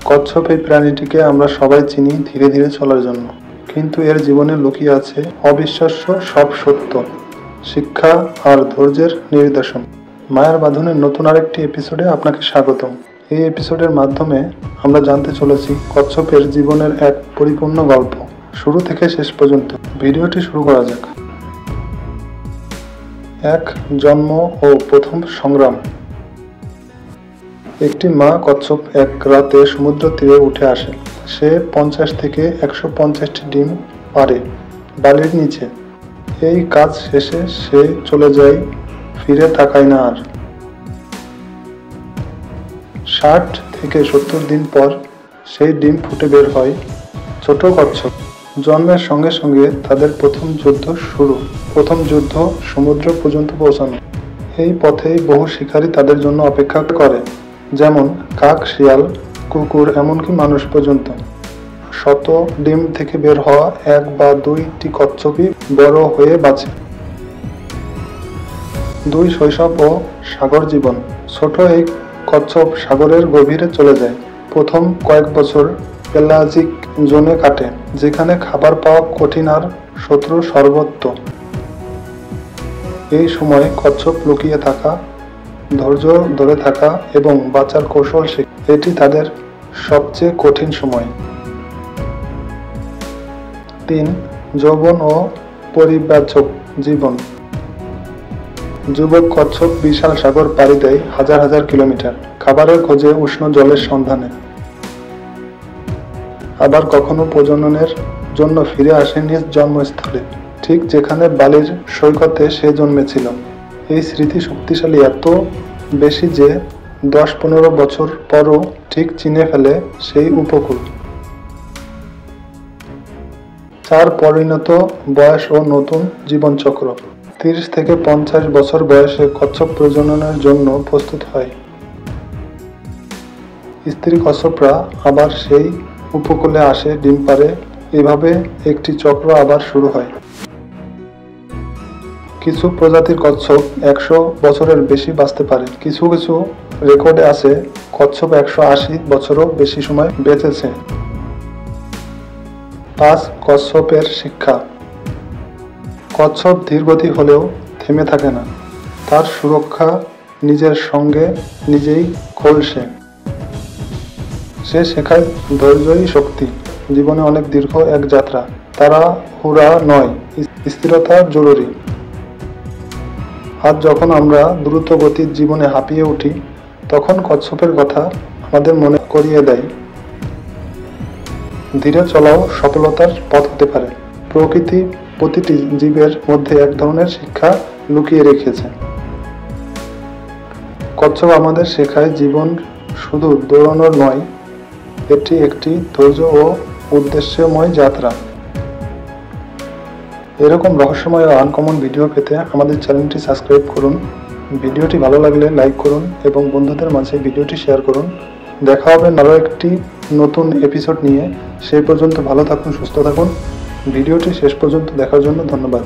কচ্ছপ এই প্রাণীটিকে আমরা সবাই চিনি ধীরে ধীরে চলার জন্য, কিন্তু এর জীবনে লুকিয়ে আছে অবিশ্বাস্য সব সত্য, শিক্ষা আর ধৈর্যের নিদর্শন। মায়ার বাঁধনের নতুন আরেকটি এপিসোডে আপনাকে স্বাগতম। এই এপিসোডের মাধ্যমে আমরা জানতে চলেছি কচ্ছপের জীবনের এক পরিপূর্ণ গল্প, শুরু থেকে শেষ পর্যন্ত। ভিডিওটি শুরু করা যাক। এক জন্ম ও প্রথম সংগ্রাম। একটি মা কচ্ছপ এক রাতে সমুদ্র তীরে উঠে আসে। সে 50 থেকে 150টি ডিম পারে বালির নিচে। এই কাজ শেষে সে চলে যায়, ফিরে তাকায় না আর। 60 থেকে 70 দিন পর সেই ডিম ফুটে বের হয় ছোট কচ্ছপ। জন্মের সঙ্গে সঙ্গে তাদের প্রথম যুদ্ধ শুরু। প্রথম যুদ্ধ সমুদ্র পর্যন্ত পৌঁছানো। এই পথেই বহু শিকারী তাদের জন্য অপেক্ষা করে, যেমন কাক, শিয়াল, কুকুর, এমনকি মানুষ পর্যন্ত। শত ডিম থেকে বের হওয়া 1 বা 2টি কচ্ছপই বড় হয়ে বাঁচে। 2 শৈশব ও সাগর জীবন। ছোট এই কচ্ছপ সাগরের গভীরে চলে যায়। প্রথম কয়েক বছর পেলাজিক জোনে কাটে, যেখানে খাবার পাওয়া কঠিন আর শত্রু সর্বত্র। এই সময় কচ্ছপ লুকিয়ে থাকা, ধৈর্য ধরে থাকা এবং বাঁচার কৌশল শেখে। এটি তাদের সবচেয়ে কঠিন সময়। 3 যৌবন ও পরিব্রাজক জীবন। যুবক কচ্ছপ বিশাল সাগর পাড়ি দেয় হাজার হাজার কিলোমিটার, খাবারের খোঁজে, উষ্ণ জলের সন্ধানে। আবার কখনো প্রজননের জন্য ফিরে আসে নিজ জন্মস্থলে, ঠিক যেখানে বালির সৈকতে সে জন্মেছিল। এই স্মৃতি শক্তিশালী এত বেশি যে 10-15 বছর পরও ঠিক চিনে ফেলে সেই উপকূল। 4 পরিণত বয়স ও নতুন জীবনচক্র। 30 থেকে 50 বছর বয়সে কচ্ছপ প্রজননের জন্য প্রস্তুত হয়। স্ত্রী কচ্ছপরা আবার সেই উপকূলে আসে, ডিম পাড়ে। এভাবে একটি চক্র আবার শুরু হয়। কিছু প্রজাতির কচ্ছপ 100 বছরের বেশি বাঁচতে পারে। কিছু কিছু রেকর্ডে আছে কচ্ছপ 180 বছরও বেশি সময় বেঁচেছে। 5 কচ্ছপের শিক্ষা। কচ্ছপ ধীরগতি হলেও থেমে থাকে না। তার সুরক্ষা নিজের সঙ্গে নিজেই খোলসে। সে শেখায় ধৈর্যই শক্তি। জীবনে অনেক দীর্ঘ এক যাত্রা, তাড়াহুড়া নয়, স্থিরতা জরুরি। আজ যখন আমরা দ্রুত গতির জীবনে হাঁপিয়ে উঠি, তখন কচ্ছপের কথা আমাদের মনে করিয়ে দেয় ধীরে চলাও সফলতার পথ হতে পারে। প্রকৃতি প্রতিটি জীবের মধ্যে এক ধরনের শিক্ষা লুকিয়ে রেখেছে। কচ্ছপ আমাদের শেখায় জীবন শুধু দৌড়ানোর নয়, এটি একটি ধৈর্য ও উদ্দেশ্যময় যাত্রা। এরকম রহস্যময় ও আনকমন ভিডিও পেতে আমাদের চ্যানেলটি সাবস্ক্রাইব করুন। ভিডিওটি ভালো লাগলে লাইক করুন এবং বন্ধুদের মাঝে ভিডিওটি শেয়ার করুন। দেখা হবে আরও একটি নতুন এপিসোড নিয়ে। সেই পর্যন্ত ভালো থাকুন, সুস্থ থাকুন। ভিডিওটি শেষ পর্যন্ত দেখার জন্য ধন্যবাদ।